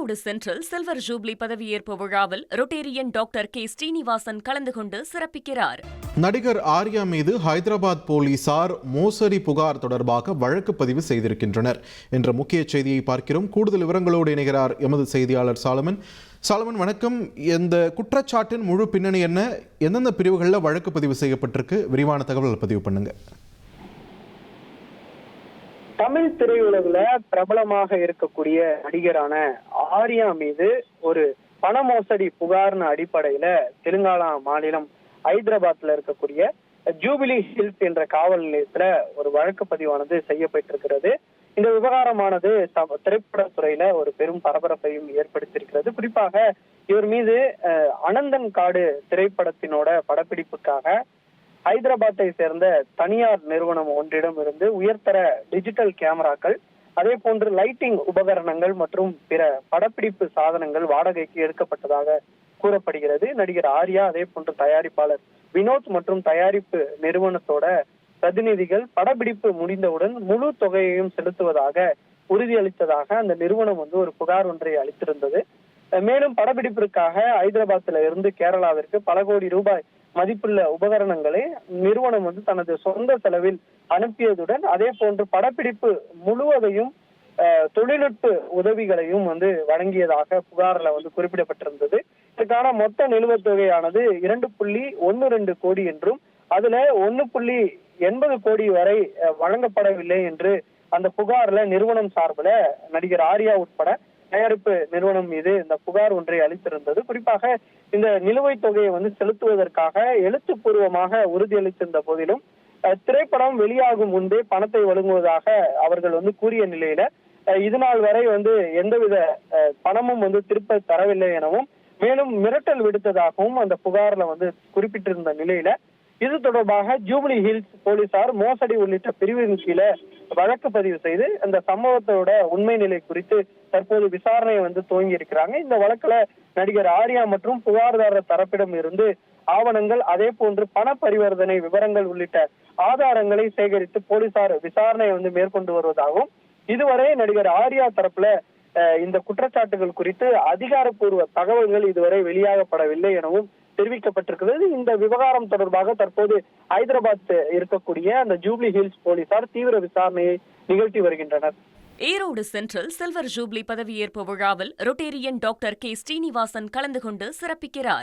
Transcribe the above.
Erode central silver jubilee பதவியேற்பு விழாவில் Rotarian doctor K Srinivasan கலந்து கொண்டு சிறப்பிக்கிறார். நடிகர் ஆர்யா மீது ஹைதராபாத் போலீசார் மோசடி புகார் தொடர்பாக வழக்கு பதிவு செய்திருக்கின்றனர் என்ற முக்கிய செய்தியை பார்க்கிறோம். கூடுதல் விவரங்களோடு இணைகிறார் எமது செய்தியாளர் சாலமன். வணக்கம். இந்த குற்றச்சாட்டின் முழு பின்னணி என்ன, எந்தெந்த பிரிவுகளில் வழக்கு பதிவு செய்யப்பட்டிருக்கு, விரிவான தகவல்கள் பதிவு பண்ணுங்க. தமிழ் திரையுலகில் பிரபலமாக இருக்கக்கூடிய நடிகரான ஆர்யா மீது ஒரு பண மோசடி புகார்னு அடிப்படையில தெலுங்கானா மாநிலம் ஹைதராபாத்ல இருக்கக்கூடிய ஜூபிலி ஹில்ஸ் என்ற காவல் நிலையத்துல ஒரு வழக்கு பதிவானது செய்யப்பட்டிருக்கிறது. இந்த விவகாரமானது திரைப்படத்துறையில ஒரு பெரும் பரபரப்பையும் ஏற்படுத்தியிருக்கிறது. குறிப்பாக இவர் மீது அனந்தன் காடு திரைப்படத்தினோட படப்பிடிப்புக்காக ஹைதராபாத்தை சேர்ந்த தனியார் நிறுவனம் ஒன்றிடம் இருந்து உயர்தர டிஜிட்டல் கேமராக்கள், அதே போன்று லைட்டிங் உபகரணங்கள் மற்றும் பிற படப்பிடிப்பு சாதனங்கள் வாடகைக்கு எடுக்கப்பட்டதாக கூறப்படுகிறது. நடிகர் ஆர்யா, அதே போன்று தயாரிப்பாளர் வினோத் மற்றும் தயாரிப்பு நிறுவனத்தோட பிரதிநிதிகள் படப்பிடிப்பு முடிந்தவுடன் முழு தொகையையும் செலுத்துவதாக உறுதியளித்ததாக அந்த நிறுவனம் ஒரு புகார் ஒன்றை அளித்திருந்தது. மேலும் படப்பிடிப்பிற்காக ஹைதராபாத்ல இருந்து கேரளாவிற்கு பல கோடி ரூபாய் மதிப்புள்ள உபகரணங்களை நிறுவனம் தனது சொந்த செலவில் அனுப்பியதுடன் அதே போன்று படப்பிடிப்பு முழுவதையும் தொழில்நுட்ப உதவிகளையும் வழங்கியதாக புகார்ல குறிப்பிடப்பட்டிருந்தது. இதற்கான மொத்த நிலுவைத் தொகையானது 2.12 கோடி என்றும் அதுல 1.80 கோடி வரை வழங்கப்படவில்லை என்று அந்த புகார்ல நிறுவனம் சார்பில் நடிகர் ஆர்யா உட்பட தயாரிப்பு நிறுவனம் மீது இந்த புகார் ஒன்றை அளித்திருந்தது. குறிப்பாக இந்த நிலுவைத் தொகையை செலுத்துவதற்காக எழுத்துப்பூர்வமாக உறுதியளித்திருந்த போதிலும் திரைப்படம் வெளியாகும் முன்பே பணத்தை வழங்குவதாக அவர்கள் கூறிய நிலையில இதுநாள் வரை எந்தவித பணமும் திருப்ப தரவில்லை எனவும் மேலும் மிரட்டல் விடுத்ததாகவும் அந்த புகார்ல குறிப்பிட்டிருந்த நிலையில இது தொடர்பாக ஜூபிலி ஹில்ஸ் போலீசார் மோசடி உள்ளிட்ட பிரிவின் கீழே வழக்கு பதிவு செய்து அந்த சம்பவத்தோட உண்மை நிலை குறித்து தற்போது விசாரணையை துவங்கி இருக்கிறாங்க. இந்த வழக்குல நடிகர் ஆர்யா மற்றும் புகார்தாரர் தரப்பிடம் இருந்து ஆவணங்கள், அதே போன்று பண பரிவர்த்தனை விவரங்கள் உள்ளிட்ட ஆதாரங்களை சேகரித்து போலீசார் விசாரணையை மேற்கொண்டு வருவதாகவும், இதுவரை நடிகர் ஆர்யா தரப்புல இந்த குற்றச்சாட்டுகள் குறித்து அதிகாரப்பூர்வ தகவல்கள் இதுவரை வெளியாகப்படவில்லை எனவும் தெரிவிக்கப்பட்டிருக்கிறது. இந்த விவகாரம் தொடர்பாக தற்போது ஹைதராபாத் இருக்கக்கூடிய அந்த ஜூப்ளி ஹில்ஸ் போலீசார் தீவிர விசாரணையை நிகழ்த்தி வருகின்றனர். ஈரோடு சென்ட்ரல் சில்வர் ஜூப்ளி பதவியேற்பு விழாவில் ரொட்டேரியன் டாக்டர் கே ஸ்ரீனிவாசன் கலந்து கொண்டு சிறப்பிக்கிறார்.